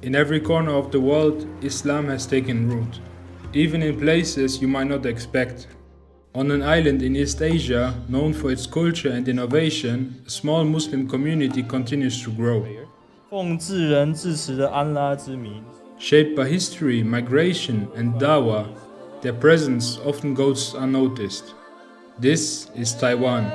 In every corner of the world, Islam has taken root, even in places you might not expect. On an island in East Asia, known for its culture and innovation, a small Muslim community continues to grow. 奉至仁至慈的安拉之名 Shaped by history, migration, and dawah, their presence often goes unnoticed. This is Taiwan.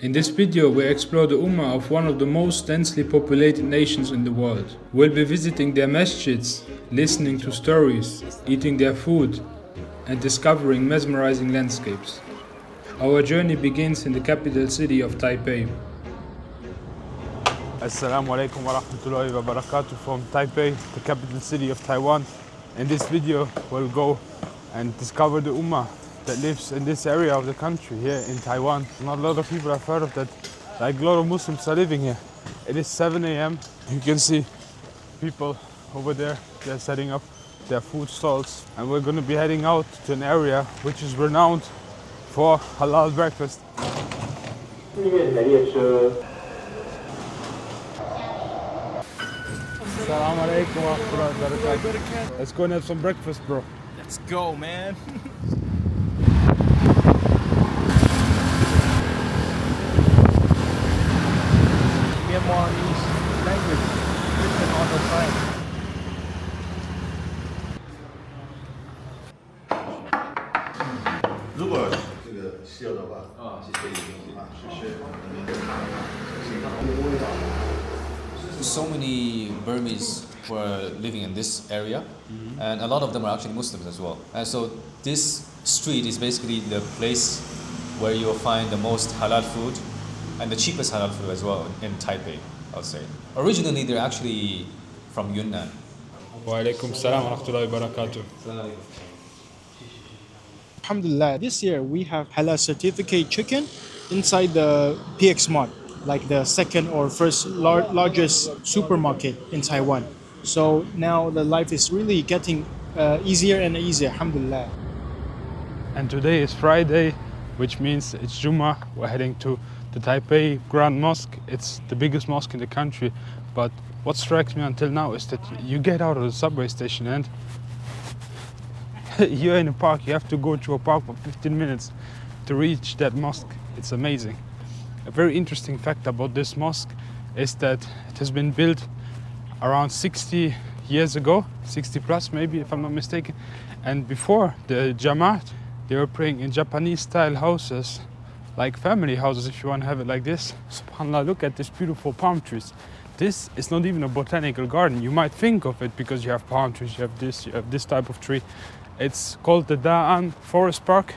In this video, we explore the Ummah of one of the most densely populated nations in the world. We'll be visiting their masjids, listening to stories, eating their food, and discovering mesmerizing landscapes. Our journey begins in the capital city of Taipei. Assalamu alaikum wa rahmatullahi wa barakatuh from Taipei, the capital city of Taiwan. In this video, we'll go and discover the Ummah that lives in this area of the country here in Taiwan. Not a lot of people have heard of that. Like a lot of Muslims are living here. It is 7 a.m. You can see people over there. They're setting up their food stalls. And we're going to be heading out to an area which is renowned for halal breakfast. Assalamu alaikum wa rahmatullahi wa barakatuh. Let's go and have some breakfast, bro. Let's go, man. Myanmarese language written on the sign. 如果这个需要的话，谢谢谢谢。So many Burmese were living in this area, and a lot of them are actually Muslims as well. And so this street is basically the place where you will find the most halal food and the cheapest halal food as well in Taipei, I would say. Originally, they're actually from Yunnan. Wa alaikum salam wa rahmatullahi wa barakatuh. Alhamdulillah, this year we have halal certificate chicken inside the PX Mart, like the second or first largest supermarket in Taiwan. So now the life is really getting easier and easier, alhamdulillah. And today is Friday, which means it's Jummah. We're heading to the Taipei Grand Mosque. It's the biggest mosque in the country. But what strikes me until now is that you get out of the subway station and you're in a park. You have to go through a park for 15 minutes to reach that mosque. It's amazing. A very interesting fact about this mosque is that it has been built around 60 years ago, 60 plus maybe if I'm not mistaken. And before the Jamaat, they were praying in Japanese style houses, like family houses if you want to have it like this. SubhanAllah, look at these beautiful palm trees. This is not even a botanical garden. You might think of it because you have palm trees, you have this type of tree. It's called the Da'an Forest Park.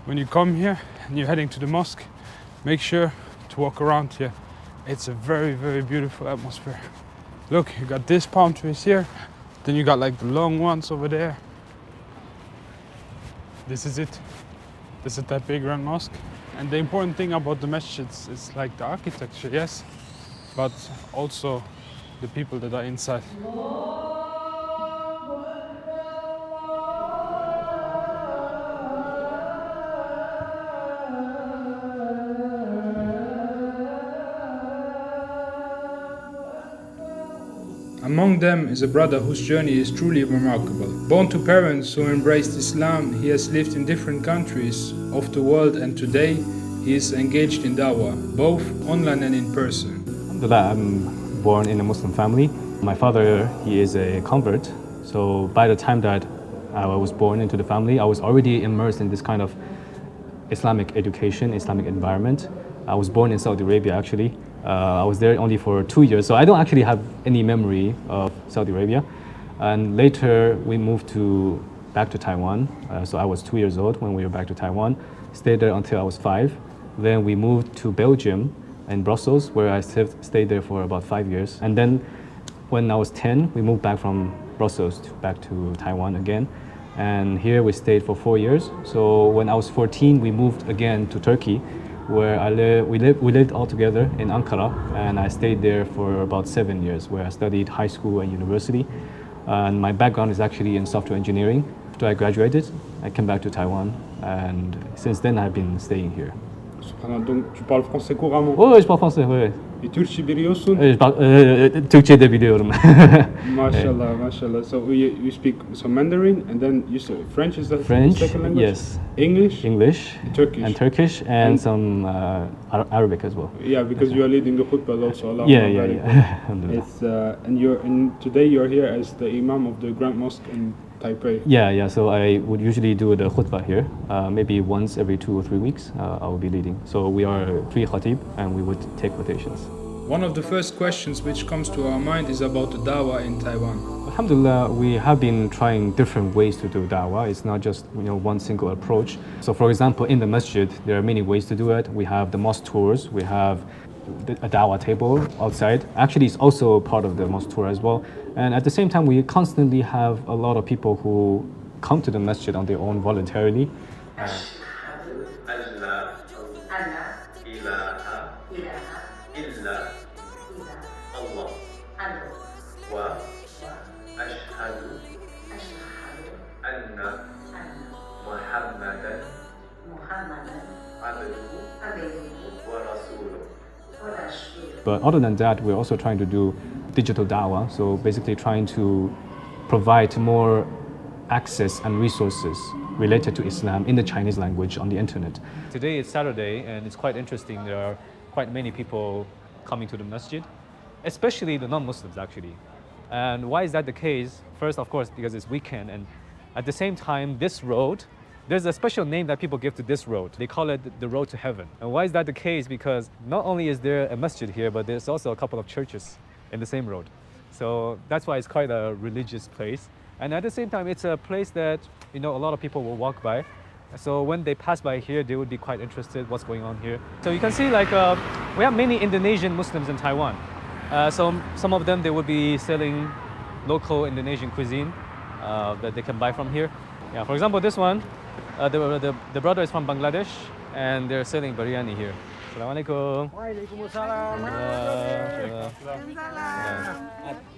When you come here and you're heading to the mosque, make sure to walk around here. It's a very, very beautiful atmosphere. Look, you got these palm trees here, then you got like the long ones over there. This is it. This is Taipei Grand Mosque. And the important thing about the masjids is like the architecture, yes, but also the people that are inside. Among them is a brother whose journey is truly remarkable. Born to parents who embraced Islam, he has lived in different countries of the world, and today he is engaged in dawah, both online and in person. Alhamdulillah, I'm born in a Muslim family. My father, he is a convert. So by the time that I was born into the family, I was already immersed in this kind of Islamic education, Islamic environment. I was born in Saudi Arabia actually. I was there only for 2 years, so I don't actually have any memory of Saudi Arabia. And later we moved back to Taiwan. So I was 2 years old when we were back to Taiwan. Stayed there until I was 5. Then we moved to Belgium in Brussels, where I stayed there for about 5 years. And then when I was 10, we moved back from Brussels back to Taiwan again. And here we stayed for 4 years. So when I was 14, we moved again to Turkey, where we lived all together in Ankara, and I stayed there for about 7 years, where I studied high school and university. And my background is actually in software engineering. After I graduated, I came back to Taiwan, and since then I've been staying here. Donc tu parles français couramment. Oh, je parle français, oui. Et Türkçe biliyorsun. Je parle Türkçe de biliyorum. Mashallah, mashallah. So you speak some Mandarin, and then you say French, is that French, the second language? yes. English? Turkish, and some Arabic as well. Yeah, because you are leading the khutbah also. Allah Yeah. It's and today you're here as the Imam of the Grand Mosque in Taipei. Yeah. So I would usually do the khutbah here. Maybe once every 2 or 3 weeks, I will be leading. So we are 3 khatib, and we would take quotations. One of the first questions which comes to our mind is about the dawah in Taiwan. Alhamdulillah, we have been trying different ways to do da'wah. It's not just one single approach. So for example, in the masjid, there are many ways to do it. We have the mosque tours, we have a da'wah table outside. Actually, it's also part of the mosque tour as well. And at the same time, we constantly have a lot of people who come to the masjid on their own voluntarily. But other than that, we're also trying to do digital da'wah, so basically trying to provide more access and resources related to Islam in the Chinese language on the internet. Today is Saturday, and it's quite interesting. There are quite many people coming to the masjid, especially the non-Muslims actually. And why is that the case? First, of course, because it's weekend, and at the same time, this road, there's a special name that people give to this road. They call it the road to heaven. And why is that the case? Because not only is there a masjid here, but there's also a couple of churches in the same road. So that's why it's quite a religious place. And at the same time, it's a place that a lot of people will walk by. So when they pass by here, they would be quite interested what's going on here. So you can see we have many Indonesian Muslims in Taiwan. So some of them, they would be selling local Indonesian cuisine that they can buy from here. Yeah, for example, this one, the brother is from Bangladesh, and they're selling biryani here. Assalamualaikum.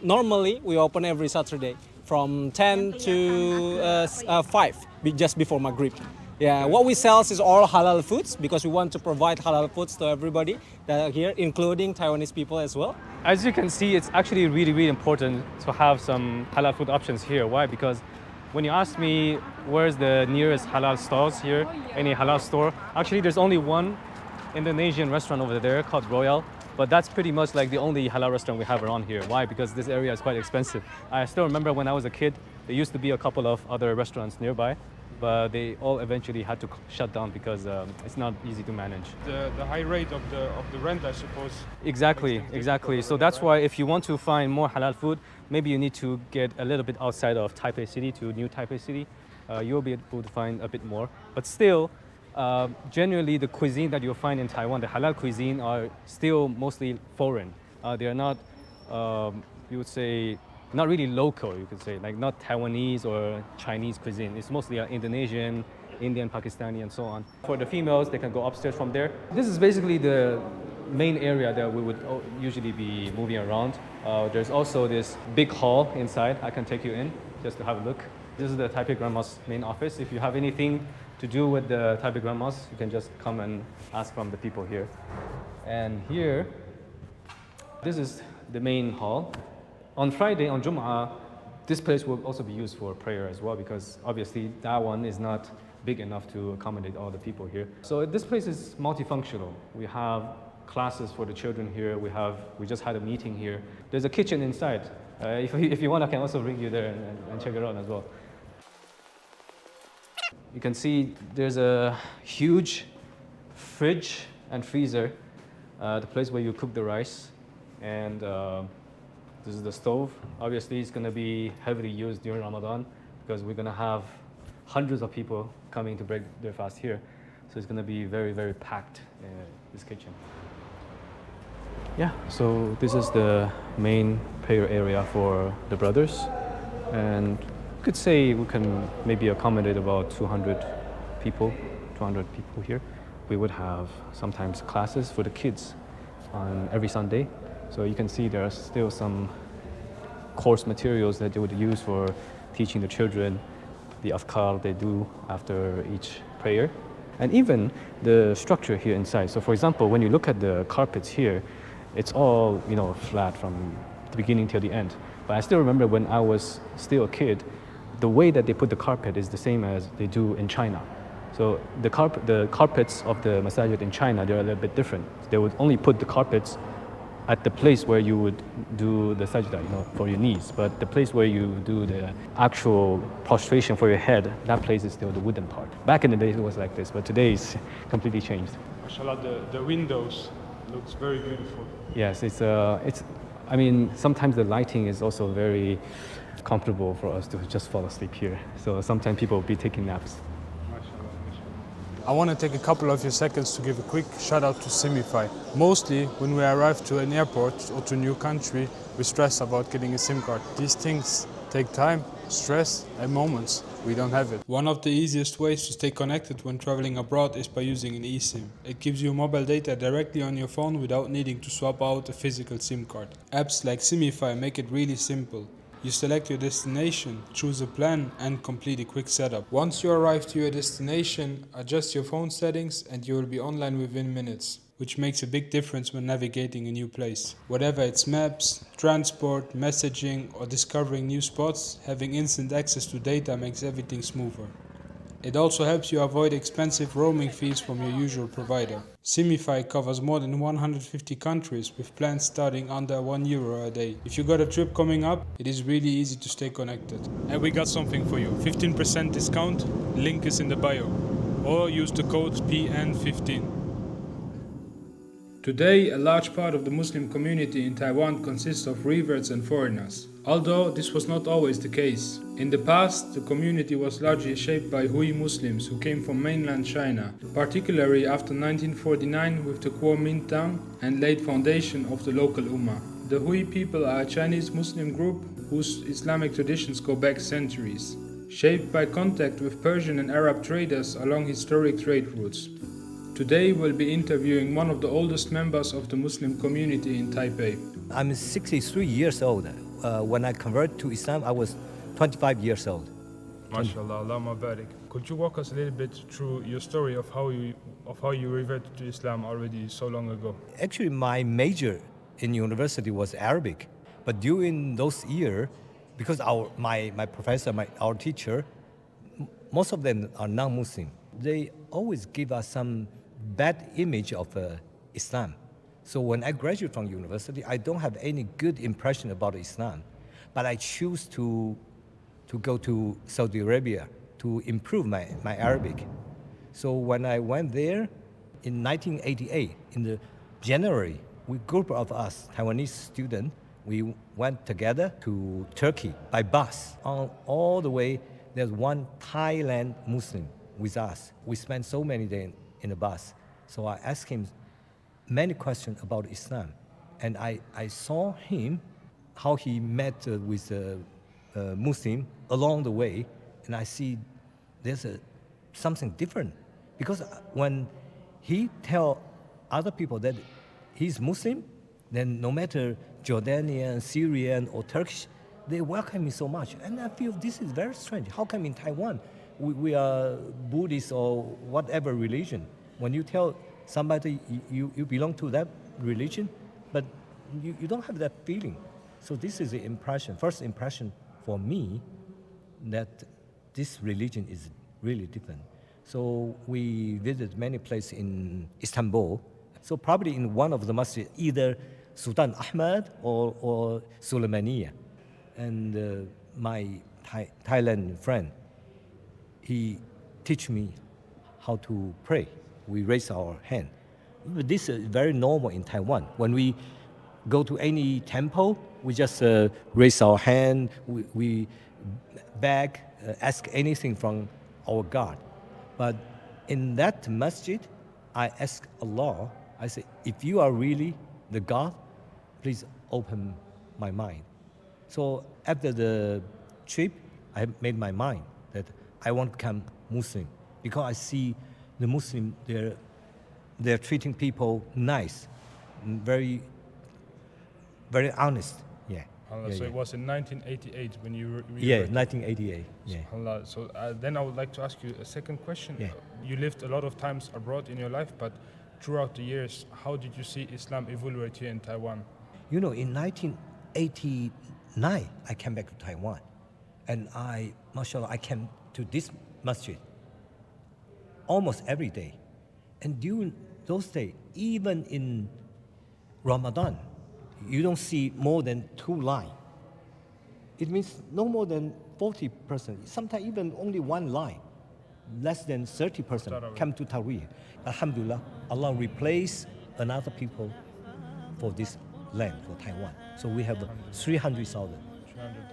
Normally, we open every Saturday from 10 to 5, just before Maghrib. Yeah, what we sell is all halal foods because we want to provide halal foods to everybody that are here, including Taiwanese people as well. As you can see, it's actually really, really important to have some halal food options here. Why? Because when you ask me where's the nearest halal stores here, any halal store, actually there's only one Indonesian restaurant over there called Royal, but that's pretty much like the only halal restaurant we have around here. Why? Because this area is quite expensive. I still remember when I was a kid, there used to be a couple of other restaurants nearby, but they all eventually had to shut down because it's not easy to manage. The high rate of the rent, I suppose. Exactly. So that's why if you want to find more halal food, maybe you need to get a little bit outside of Taipei City to New Taipei City. You'll be able to find a bit more. But still, generally the cuisine that you'll find in Taiwan, the halal cuisine, are still mostly foreign. They are not, you would say, not really local, you could say, like not Taiwanese or Chinese cuisine. It's mostly Indonesian, Indian, Pakistani, and so on. For the females, they can go upstairs from there. This is basically the main area that we would usually be moving around. There's also this big hall inside. I can take you in just to have a look. This is the Taipei Grand Mosque main office. If you have anything to do with the Taipei Grand Mosque, you can just come and ask from the people here. And here, this is the main hall. On Friday, on Jum'ah, this place will also be used for prayer as well, because obviously that one is not big enough to accommodate all the people here. So this place is multifunctional. We have classes for the children here. We just had a meeting here. There's a kitchen inside. If you want, I can also bring you there and check it out as well. You can see there's a huge fridge and freezer, the place where you cook the rice. And this is the stove. Obviously, it's going to be heavily used during Ramadan because we're going to have hundreds of people coming to break their fast here. So it's going to be very, very packed, this kitchen. Yeah, so this is the main prayer area for the brothers. And you could say we can maybe accommodate about 200 people here. We would have sometimes classes for the kids on every Sunday. So you can see there are still some course materials that they would use for teaching the children the afkar they do after each prayer. And even the structure here inside. So for example, when you look at the carpets here, it's all, flat from the beginning till the end. But I still remember when I was still a kid, the way that they put the carpet is the same as they do in China. So the carpets of the masajid in China, they're a little bit different. They would only put the carpets at the place where you would do the sajda, for your knees. But the place where you do the actual prostration for your head, that place is still the wooden part. Back in the days it was like this, but today it's completely changed. MashaAllah, the windows looks very beautiful. Yes, sometimes the lighting is also very comfortable for us to just fall asleep here. So sometimes people will be taking naps. I want to take a couple of your seconds to give a quick shout out to Simify. Mostly when we arrive to an airport or to a new country, we stress about getting a SIM card. These things take time, stress and moments. We don't have it. One of the easiest ways to stay connected when traveling abroad is by using an eSIM. It gives you mobile data directly on your phone without needing to swap out a physical SIM card. Apps like Simify make it really simple. You select your destination, choose a plan and complete a quick setup. Once you arrive to your destination, adjust your phone settings and you will be online within minutes, which makes a big difference when navigating a new place. Whether it's maps, transport, messaging or discovering new spots, having instant access to data makes everything smoother. It also helps you avoid expensive roaming fees from your usual provider. Simify covers more than 150 countries with plans starting under €1 a day. If you got a trip coming up, it is really easy to stay connected. And we got something for you. 15% discount, link is in the bio. Or use the code PN15. Today, a large part of the Muslim community in Taiwan consists of reverts and foreigners. Although this was not always the case. In the past, the community was largely shaped by Hui Muslims who came from mainland China, particularly after 1949 with the Kuomintang and laid foundation of the local Ummah. The Hui people are a Chinese Muslim group whose Islamic traditions go back centuries, shaped by contact with Persian and Arab traders along historic trade routes. Today we'll be interviewing one of the oldest members of the Muslim community in Taipei. I'm 63 years old. When I converted to Islam, I was 25 years old. MashaAllah, Allahumma barik. Could you walk us a little bit through your story of how you reverted to Islam already so long ago? Actually, my major in university was Arabic. But during those years, because my professor, our teacher, most of them are non-Muslim. They always give us some bad image of Islam. So when I graduated from university, I don't have any good impression about Islam. But I choose to go to Saudi Arabia to improve my Arabic. So when I went there in 1988, in the January, a group of us, Taiwanese students, we went together to Turkey by bus. On all the way, there's one Thailand Muslim with us. We spent so many days in the bus. So I asked him many questions about Islam. And I saw him, how he met with a Muslim along the way. And I see there's something different. Because when he tell other people that he's Muslim, then no matter Jordanian, Syrian, or Turkish, they welcome me so much. And I feel this is very strange. How come in Taiwan, we are Buddhist or whatever religion, when you tell somebody you belong to that religion, but you don't have that feeling. So this is the impression, first impression for me, that this religion is really different. So we visited many places in Istanbul. So probably in one of the masjid, either Sultan Ahmad or Suleimaniya. And my Thailand friend, he teach me how to pray. We raise our hand. This is very normal in Taiwan. When we go to any temple, we just raise our hand, we beg, ask anything from our God. But in that masjid, I ask Allah, I say, if you are really the God, please open my mind. So after the trip, I made my mind that I want to become Muslim because I see the Muslim, they're treating people nice, very, very honest. Yeah. Halal. Yeah, So yeah. it was in 1988 when you Yeah, reverted. 1988. Yeah. Halal. So then I would like to ask you a second question. Yeah. You lived a lot of times abroad in your life, but throughout the years, how did you see Islam evaluate here in Taiwan? You know, in 1989, I came back to Taiwan. And mashallah, I came to this masjid almost every day. And during those days, even in Ramadan, you don't see more than 2 lines. It means no more than 40%, sometimes even only 1 line. Less than 30% come to Tawhid. Alhamdulillah, Allah replaced another people for this land, for Taiwan. So we have 300,000.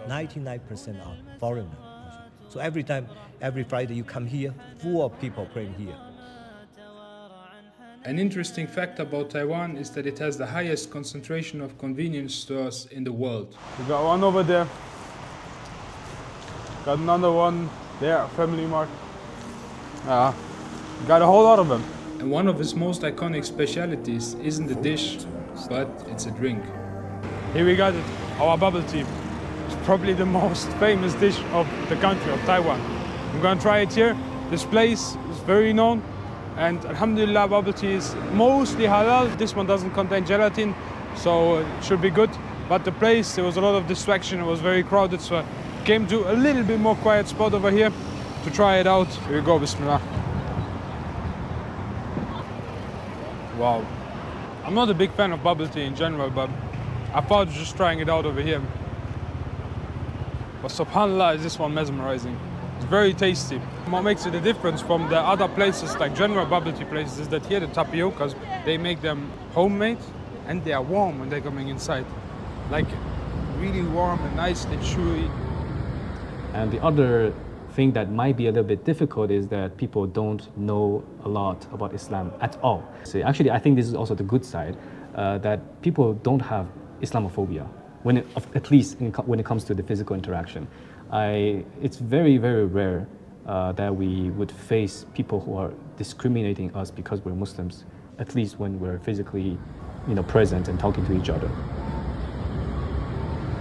99% are foreigners. So every time, every Friday you come here, full of people praying here. An interesting fact about Taiwan is that it has the highest concentration of convenience stores in the world. We got one over there. Got another one there, Family Mart. Got a whole lot of them. And one of its most iconic specialities isn't a dish, but it's a drink. Here we got it, our bubble tea. It's probably the most famous dish of the country, of Taiwan. I'm gonna try it here. This place is very known, and alhamdulillah, bubble tea is mostly halal. This one doesn't contain gelatin, so it should be good. But the place, there was a lot of distraction, it was very crowded, so I came to a little bit more quiet spot over here to try it out. Here we go, bismillah. Wow. I'm not a big fan of bubble tea in general, but I thought just trying it out over here. But subhanAllah, is this one mesmerizing. It's very tasty. What makes it a difference from the other places, like general bubble tea places, is that here the tapiocas, they make them homemade and they are warm when they're coming inside. Like really warm and nice and chewy. And the other thing that might be a little bit difficult is that people don't know a lot about Islam at all. So actually, I think this is also the good side, that people don't have Islamophobia, at least when it comes to the physical interaction. It's very, very rare that we would face people who are discriminating us because we're Muslims, at least when we're physically, present and talking to each other.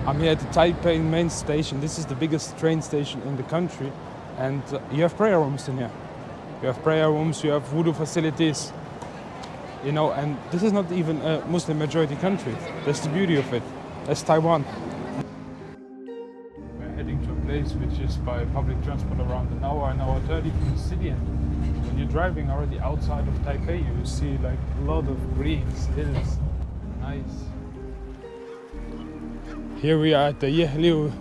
I'm here at the Taipei main station. This is the biggest train station in the country. And you have prayer rooms in here. You have prayer rooms, you have wudu facilities. And this is not even a Muslim majority country. That's the beauty of it. That's Taiwan. We're heading to a place which is by public transport around an hour 30 from the city. And when you're driving already outside of Taipei, you will see like a lot of greens, hills. Nice. Here we are at the Yehliu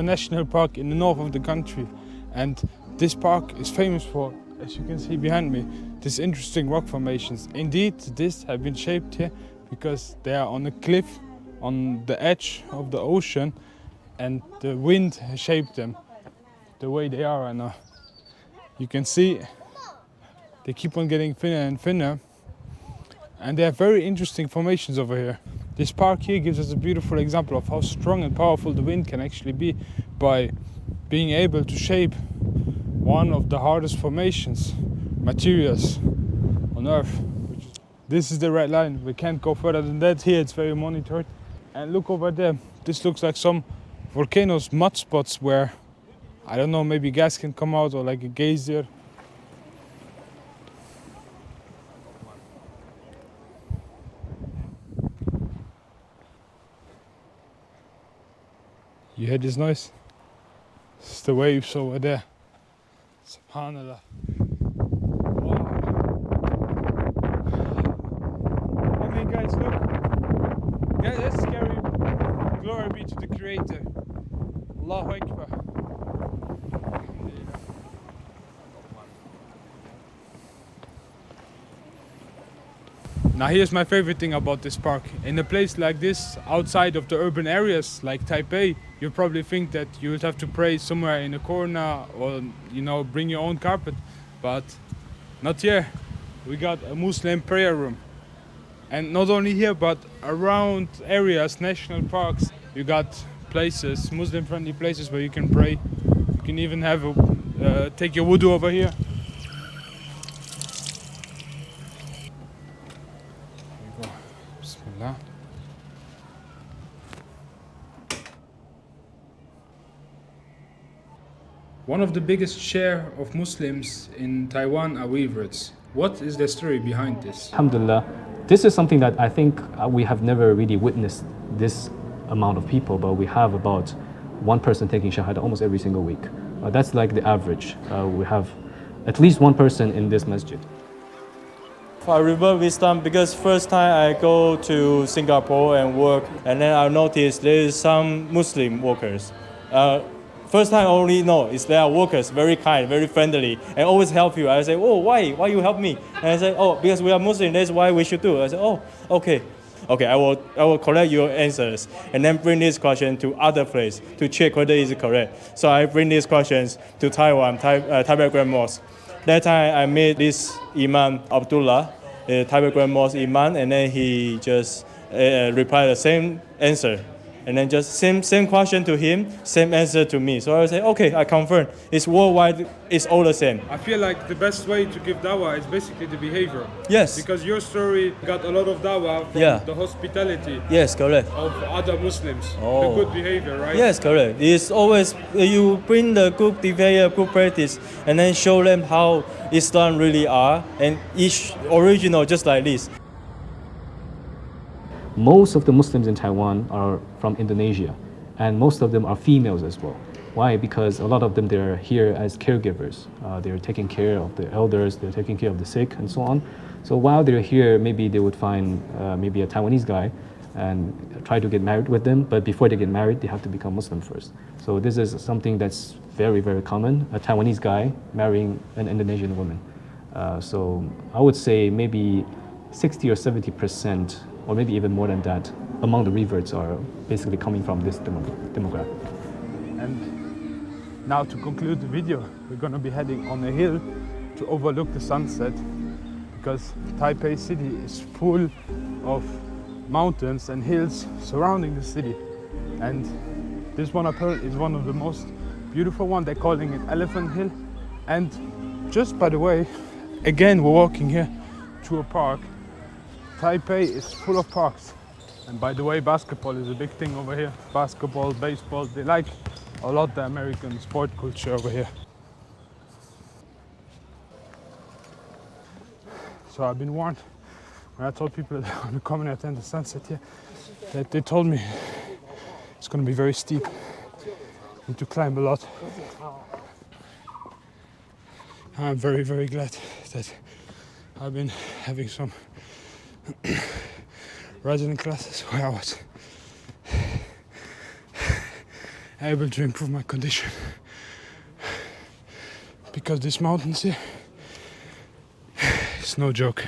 National Park in the north of the country. And this park is famous for, as you can see behind me, these interesting rock formations. Indeed, these have been shaped here because they are on a cliff on the edge of the ocean, and the wind has shaped them the way they are right now. You can see they keep on getting thinner and thinner, and they have very interesting formations over here. This park here gives us a beautiful example of how strong and powerful the wind can actually be by being able to shape one of the hardest formations, materials on Earth. This is the red line. We can't go further than that. Here it's very monitored. And look over there. This looks like some volcanoes, mud spots where, I don't know, maybe gas can come out or like a geyser. You hear this noise? It's the waves over there. Subhanallah. Wow. Okay guys, look. Guys, that's scary. Glory be to the Creator. Allahu Akbar. Now here's my favorite thing about this park. In a place like this, outside of the urban areas like Taipei, you probably think that you would have to pray somewhere in a corner or, bring your own carpet. But not here. We got a Muslim prayer room. And not only here, but around areas, national parks, you got places, Muslim-friendly places where you can pray. You can even have take your wudu over here. Bismillah. One of the biggest share of Muslims in Taiwan are reverts. What is the story behind this? Alhamdulillah, this is something that I think we have never really witnessed this amount of people, but we have about one person taking Shahada almost every single week. That's like the average. We have at least one person in this masjid. I remember wisdom because first time I go to Singapore and work, and then I noticed there is some Muslim workers. First time I only know is there are workers, very kind, very friendly, and always help you. I say, oh, why? Why you help me? And I say, oh, because we are Muslim, that's why we should do. I say, oh, okay. Okay, I will collect your answers and then bring this question to other place to check whether it's correct. So I bring these questions to Taiwan, Taipei Grand Mosque. That time I met this Imam Abdullah, Taipei Grand Mosque Imam, and then he just replied the same answer. And then just same question to him, same answer to me. So I would say, okay, I confirm. It's worldwide, it's all the same. I feel like the best way to give dawah is basically the behavior. Yes. Because your story got a lot of dawah from the hospitality Yes, correct. of other Muslims. Oh. The good behavior, right? Yes, correct. It's always, you bring the good behavior, good practice, and then show them how Islam really are, and each original just like this. Most of the Muslims in Taiwan are from Indonesia, and most of them are females as well. Why? Because a lot of them, they're here as caregivers. They're taking care of the elders, they're taking care of the sick, and so on. So while they're here, maybe they would find maybe a Taiwanese guy and try to get married with them, but before they get married, they have to become Muslim first. So this is something that's very, very common, a Taiwanese guy marrying an Indonesian woman. So I would say maybe 60 or 70%, or maybe even more than that, among the reverts are basically coming from this demographic. And now to conclude the video, we're going to be heading on a hill to overlook the sunset, because Taipei city is full of mountains and hills surrounding the city. And this one up here is one of the most beautiful ones. They're calling it Elephant Hill. And just by the way, again, we're walking here to a park. Taipei is full of parks. And by the way, basketball is a big thing over here. Basketball, baseball, they like a lot the American sport culture over here. So I've been warned when I told people that I want to come and attend the sunset here, that they told me it's going to be very steep and to climb a lot. I'm very, very glad that I've been having some resident classes where I was able to improve my condition, because these mountains here, it's no joke.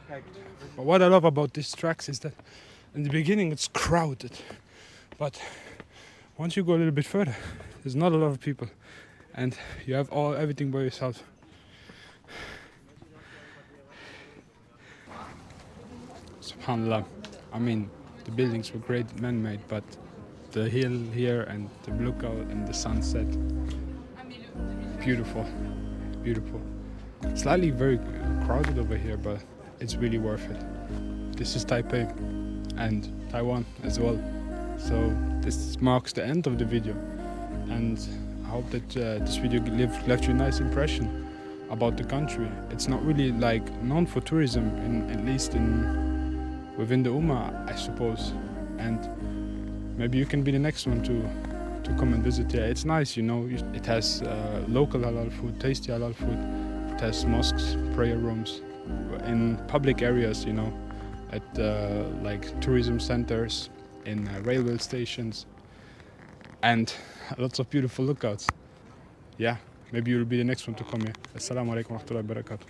But what I love about these tracks is that in the beginning it's crowded, but once you go a little bit further, there's not a lot of people and you have everything by yourself. SubhanAllah. I mean, the buildings were great, man-made, but the hill here and the lookout and the sunset, beautiful, beautiful. Slightly very crowded over here, but it's really worth it. This is Taipei and Taiwan as well. So this marks the end of the video, and I hope that this video left you a nice impression about the country. It's not really like known for tourism, at least within the Ummah, I suppose, and maybe you can be the next one to come and visit here. It's nice, you know. It has local halal food, tasty halal food. It has mosques, prayer rooms, in public areas, you know, at like tourism centers, in railway stations, and lots of beautiful lookouts. Yeah, maybe you'll be the next one to come here. Assalamu alaikum wa rahmatullahi wa barakatuh.